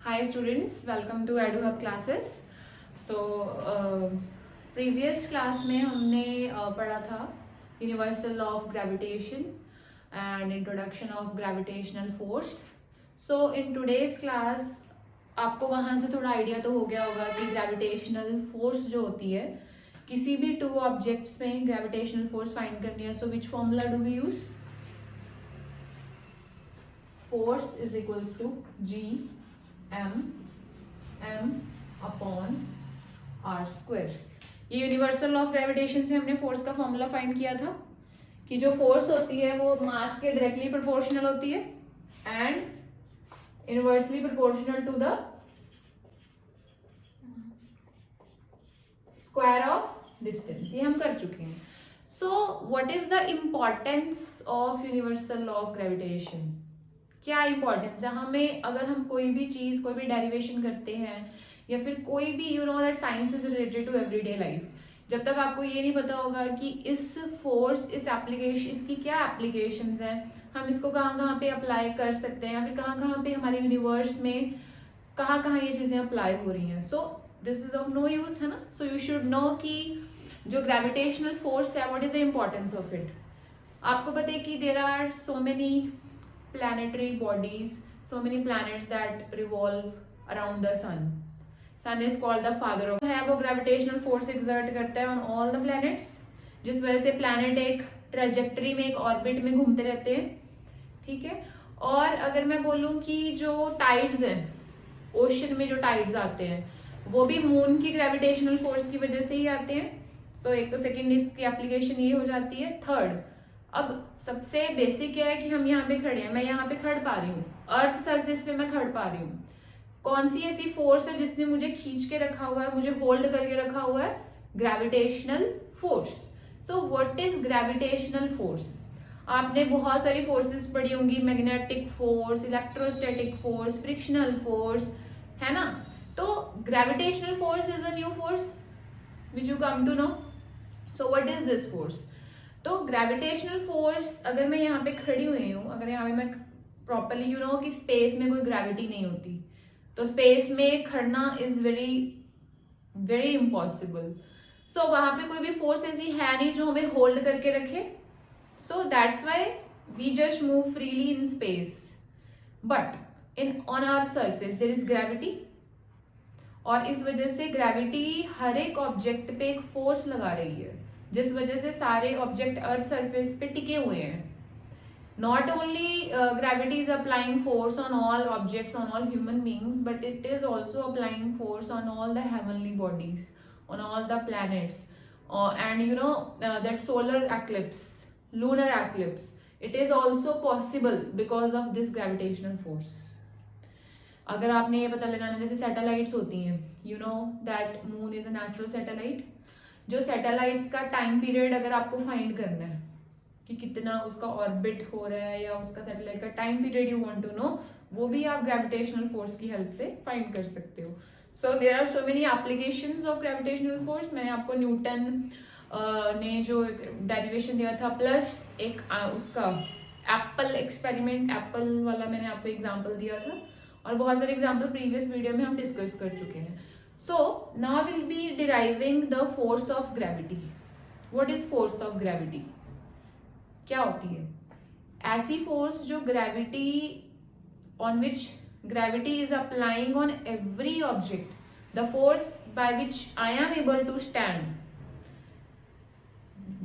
Hi students, welcome to EduHub classes. So previous class में हमने पढ़ा था Universal Law of Gravitation and Introduction of Gravitational Force. So in today's class आपको वहाँ से थोड़ा आइडिया तो हो गया होगा कि ग्रेविटेशनल फोर्स जो होती है किसी भी टू ऑब्जेक्ट्स में ग्रेविटेशनल फोर्स फाइंड करनी है. So which formula do we use? Force is equals to G m upon r square. ये यूनिवर्सल लॉ ऑफ ग्रेविटेशन से हमने फोर्स का फॉर्मूला फाइंड किया था कि जो फोर्स होती है वो मास के डायरेक्टली प्रोपोर्शनल होती है and inversely proportional to the square of distance. ये हम कर चुके हैं. So what is the importance of universal law of gravitation? क्या इंपॉर्टेंस है हमें अगर हम कोई भी चीज कोई भी डेरिवेशन करते हैं या फिर कोई भी you know that science is related to everyday life. जब तक आपको ये नहीं पता होगा कि इस फोर्स इस एप्लीकेशन इसकी क्या एप्लीकेशंस हैं, हम इसको कहाँ कहाँ पे अप्लाई कर सकते हैं या फिर कहाँ कहाँ पे हमारे यूनिवर्स में कहाँ कहाँ ये चीजें अप्लाई हो रही हैं. So this is of no use है ना. सो यू शुड नो कि जो ग्रेविटेशनल फोर्स है what is the importance of it. आपको पता है कि there are so many planetary bodies, so many planets that revolve around the sun. Sun is called the father of. है वो gravitational force exert करता है on all the planets, जिस वजह से planet एक trajectory में एक orbit में घूमते रहते हैं. ठीक है. और अगर मैं बोलूँ कि जो tides हैं ocean में जो tides आते हैं वो भी moon की gravitational force की वजह से ही आते हैं. So एक तो second इसकी application ये हो जाती है. थर्ड, अब सबसे बेसिक क्या है कि हम यहाँ पे खड़े हैं, मैं यहाँ पे खड़ पा रही हूँ, अर्थ सरफेस पे मैं खड़ पा रही हूँ. कौन सी ऐसी फोर्स है जिसने मुझे खींच के रखा हुआ है, मुझे होल्ड करके रखा हुआ है? Gravitational force. So what is gravitational force? आपने बहुत सारी फोर्सेस पढ़ी होंगी, magnetic force, electrostatic force, frictional force, है ना. तो gravitational force is a new force which you come to know. So what is this force? तो ग्रेविटेशनल फोर्स अगर मैं यहाँ पे खड़ी हुई हूँ, अगर यहाँ पे मैं प्रॉपरली यू नो कि स्पेस में कोई ग्रेविटी नहीं होती तो स्पेस में खड़ना इज वेरी वेरी इम्पॉसिबल. सो वहां पे कोई भी फोर्स ऐसी है नहीं जो हमें होल्ड करके रखे. So that's why we just move freely in space. But in on our surface there is gravity और इस वजह से ग्रेविटी हर एक ऑब्जेक्ट पे एक फोर्स लगा रही है जिस वजह से सारे ऑब्जेक्ट अर्थ सरफेस पे टिके हुए हैं. Not only gravity is applying force on all objects, on all human beings, but it is also applying force on all the heavenly bodies, on all the planets and you know that solar eclipse, lunar eclipse, it is also possible because of this gravitational force. अगर आपने ये पता लगाना, जैसे satellites होती हैं, you know that moon is a natural satellite. जो satellites का टाइम पीरियड अगर आपको फाइंड करना है कि कितना उसका ऑर्बिट हो रहा है या उसका सैटेलाइट का time period you want to know, वो भी आप ग्रेविटेशनल फोर्स की हेल्प से फाइंड कर सकते हो. So there are so many applications of gravitational force. मैंने आपको न्यूटन ने जो डेरिवेशन दिया था प्लस एक उसका एप्पल एक्सपेरिमेंट, एप्पल वाला मैंने आपको एग्जाम्पल दिया था और बहुत सारे एग्जाम्पल प्रीवियस वीडियो में हम डिस्कस कर चुके हैं. So now we'll be deriving the force of gravity. What is force of gravity? क्या होती है? ऐसी force जो gravity on which gravity is applying on every object, the force by which I am able to stand.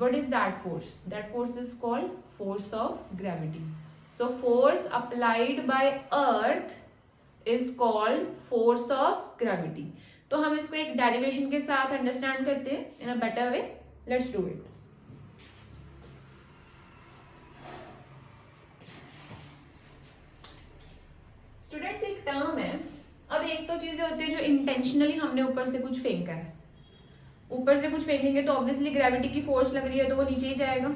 What is that force? That force is called force of gravity. So force applied by earth is called force of gravity. तो हम इसको एक derivation के साथ understand करते हैं in a better way. Let's do it. Students एक term है. अब एक तो चीजें होती है जो इंटेंशनली हमने ऊपर से कुछ फेंका है. ऊपर से कुछ फेंकेंगे तो ऑब्वियसली ग्रेविटी की फोर्स लग रही है तो वो नीचे ही जाएगा.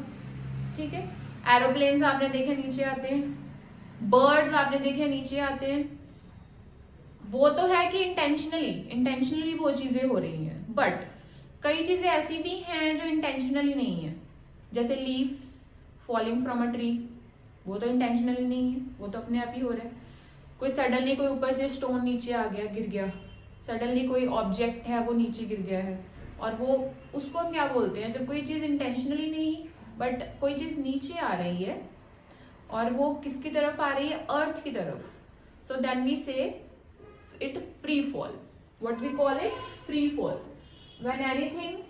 ठीक है. एरोप्लेन्स आपने देखे नीचे आते हैं, बर्ड्स आपने देखे नीचे आते हैं. वो तो है कि इंटेंशनली वो चीजें हो रही हैं. बट कई चीजें ऐसी भी हैं जो इंटेंशनली नहीं है, जैसे leaves falling from a tree, वो तो इंटेंशनली नहीं है, वो तो अपने आप ही हो रहा है. कोई सडनली कोई ऊपर से स्टोन नीचे आ गया, गिर गया, सडनली कोई ऑब्जेक्ट है वो नीचे गिर गया है, और वो उसको हम क्या बोलते हैं, जब कोई चीज इंटेंशनली नहीं बट कोई चीज नीचे आ रही है और वो किसकी तरफ आ रही है, अर्थ की तरफ, so then we say it free fall. What we call it, free fall. When anything,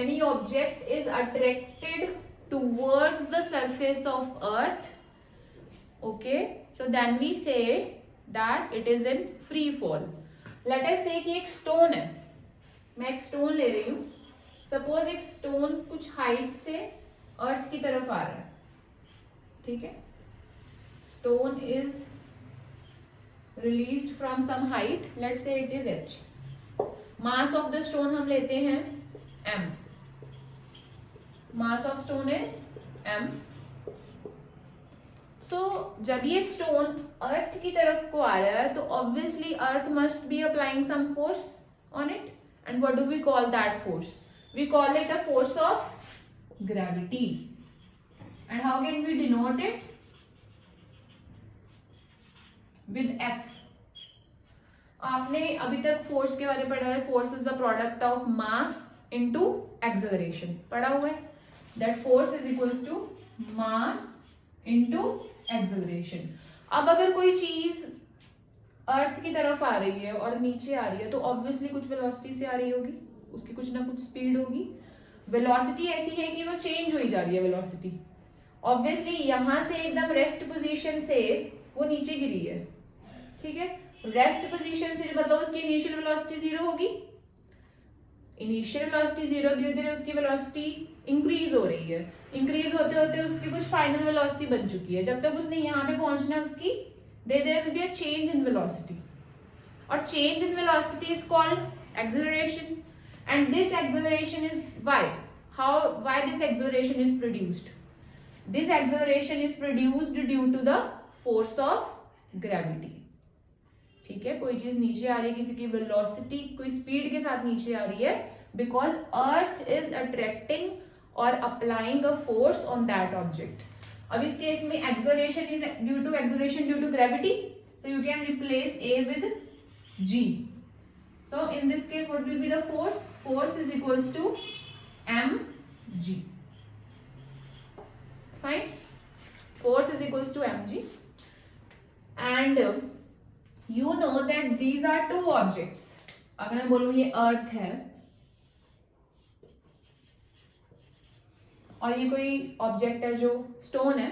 any object is attracted towards the surface of earth, okay, so then we say that it is in free fall. Let us say कि एक stone है, मैं एक stone ले रही हूँ, suppose एक stone कुछ height से earth की तरफ आ रहा है, ठीक है, stone is released from some height, let's say it is h, mass of the stone हम लेते हैं m, mass of stone is m. So जब ये stone अर्थ की तरफ को आ रहा है तो obviously earth must be applying some force on it, and what do we call that force? We call it a force of gravity. And how can we denote it? With F. आपने अभी तक force के बारे में पढ़ा है, force is the product of mass into acceleration, पढ़ा हुआ है. That force is equals to mass into acceleration. अब अगर कोई चीज अर्थ की तरफ आ रही है और नीचे आ रही है तो ऑब्वियसली कुछ वेलोसिटी से आ रही होगी, उसकी कुछ ना कुछ स्पीड होगी. वेलोसिटी ऐसी है कि वो चेंज हो जा रही है वेलोसिटी. ऑब्वियसली यहां से एकदम रेस्ट पोजीशन से वो नीचे गिरी है, ठीक है. रेस्ट पोजीशन से मतलब उसकी इनिशियल वेलोसिटी 0 होगी. इनिशियल वेलोसिटी 0, धीरे धीरे उसकी वेलोसिटी इंक्रीज हो रही है. इंक्रीज होते होते उसकी कुछ फाइनल वेलोसिटी बन चुकी है. जब तक उसने यहाँ पे पहुंचना है उसकी there will be a change in velocity, और change in velocity is called acceleration. And this acceleration is why this acceleration is produced. This acceleration is produced due to the force of gravity. ठीक है, कोई चीज नीचे आ रही है, किसी की वेलोसिटी कोई स्पीड के साथ नीचे आ रही है, बिकॉज अर्थ इज अट्रैक्टिंग और applying a force on that object. अब इस केस में acceleration is due to gravity, so you can replace a with g. So in this case what will be the force? Force is equals to m g. Fine, force is equals to m g. And you know that these are two objects. अगर मैं बोलूं ये अर्थ है और ये कोई object है जो स्टोन है,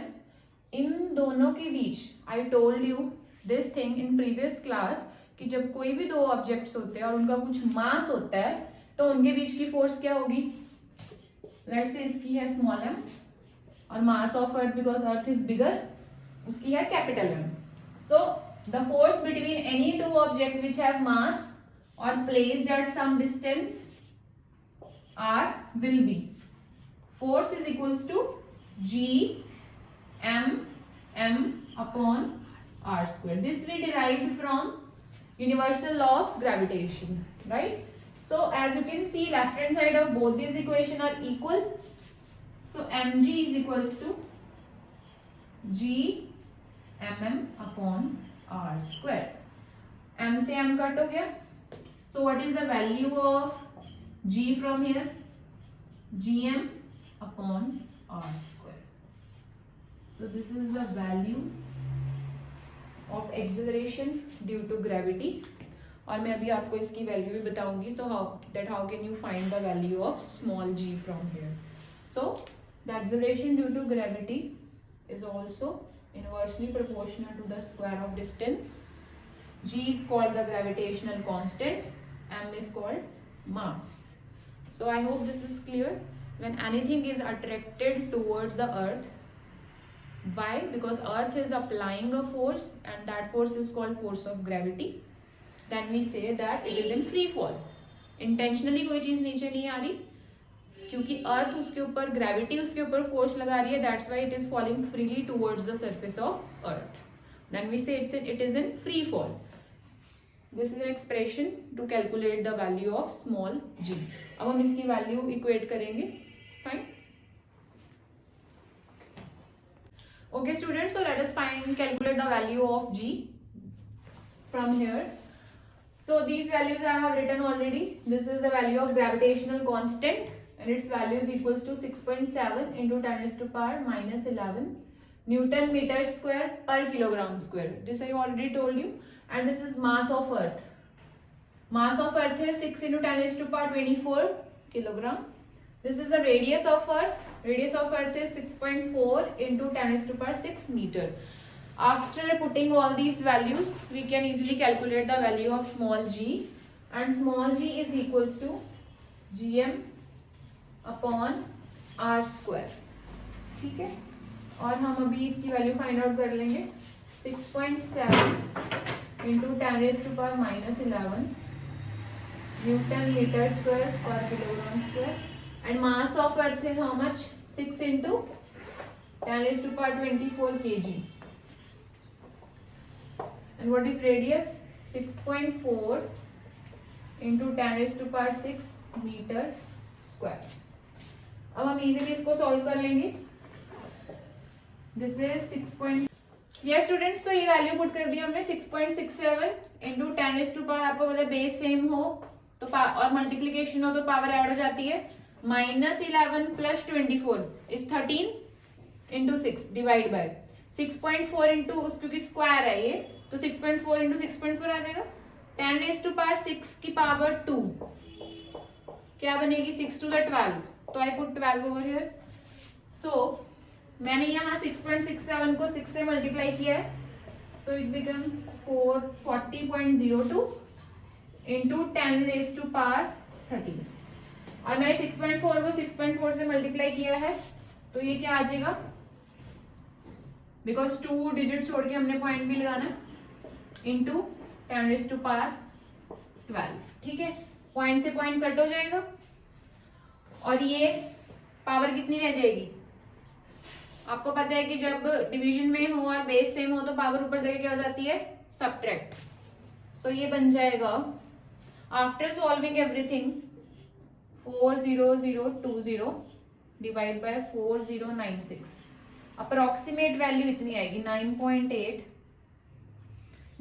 इन दोनों के बीच I told you this thing in previous class कि जब कोई भी दो ऑब्जेक्ट्स होते हैं और उनका कुछ मास होता है तो उनके बीच की फोर्स क्या होगी. लेट्स से इसकी है स्मॉल एम और mass of earth because earth is bigger, उसकी है capital m. So the force between any two objects which have mass or placed at some distance r will be force is equals to g m upon r square. This we derived from universal law of gravitation, right? So as you can see, left hand side of both these equation are equal, so mg is equals to g mm upon r square. m से m cut हो गया. so what is the value of g from here? gm upon r square. so this is the value of acceleration due to gravity. और मैं अभी आपको इसकी value भी बताऊंगी. so how can you find the value of small g from here? so the acceleration due to gravity is also inversely proportional to the square of distance. G is called the gravitational constant, m is called mass. So I hope this is clear. When anything is attracted towards the earth, why? Because earth is applying a force and that force is called force of gravity. Then we say that it is in free fall. Intentionally कोई चीज नीचे नहीं आ रही क्योंकि अर्थ उसके ऊपर gravity उसके ऊपर फोर्स लगा रही है. That's why it is falling freely towards the surface of earth. Then we say it is in free fall. This is an expression to calculate the value of small g. अब हम इसकी value equate करेंगे. Fine. Okay students, so let us calculate the value of G from here. So these values I have written already. This is the value of gravitational constant and its value is equals to 6.7 into 10 raised to power minus 11 Newton meter square per kilogram square. This I already told you. And this is mass of earth. Mass of earth is 6 into 10 raised to power 24 kilogram. This is the radius of earth. Radius of earth is 6.4 into 10 raised to power 6 meter. After putting all these values, we can easily calculate the value of small g, and small g is equals to gm upon r square. ठीक है, और हम अभी इसकी value find out कर लेंगे. 6.7 into 10 raised to power minus 11 Newton meter square per kilogram square, and mass of earth is how much? 6 into 10 raised to power 24 kg. And what is radius? 6.4 into 10 raised to power 6 meter square. अब हम easily इसको solve कर लेंगे. This is 6. Yes students, तो ये value put कर दी हमने. 6.67 into 10 raise to power, आपको पता है बेस सेम हो तो और मल्टीप्लीकेशन हो तो पावर ऐड हो जाती है. Minus 11 plus 24 is 13 into 6 divide by 6.4 into, क्योंकि स्क्वायर है ये तो 6.4 इंटू 6.4 आ जाएगा. 10 रेज़ टू पावर 6 की पावर 2 क्या बनेगी? 6 टू द 12. तो I put 12 over here. So मैंने यहाँ 6.67 को 6 से मल्टीप्लाई किया है. So it become 40.02 into 10 raise to power 13. और मैंने 6.4 को 6.4 से मल्टीप्लाई किया है तो ये क्या आ जाएगा? बिकॉज 2 डिजिट छोड़ के हमने पॉइंट भी लगाना है. Into 10 raise to power 12. ठीक है, पॉइंट से पॉइंट कट हो जाएगा और ये पावर कितनी रह जाएगी? आपको पता है कि जब डिवीजन में हो और बेस सेम हो तो पावर ऊपर जाके क्या हो जाती है? सबट्रैक्ट. तो ये बन जाएगा after solving everything 40020 divide by 4096. Approximate value इतनी आएगी 9.8.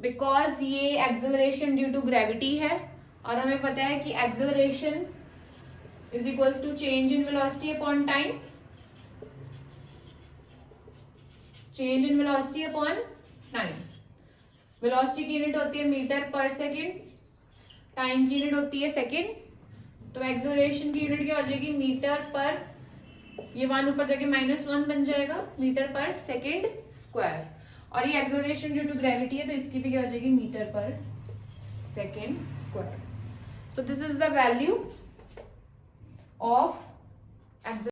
बिकॉज ये एक्सेलरेशन ड्यू टू ग्रेविटी है और हमें पता है कि acceleration is equals to change in velocity upon time. Change in velocity upon time. Velocity की यूनिट होती है मीटर पर सेकेंड, टाइम की यूनिट होती है सेकेंड. तो एक्सेलरेशन की यूनिट क्या हो जाएगी? मीटर पर, ये 1 ऊपर जाके -1 बन जाएगा, मीटर पर सेकेंड स्क्वायर. और ये एक्सेलरेशन ड्यू टू ग्रेविटी है तो इसकी भी क्या हो जाएगी? मीटर पर second square. So this is the value of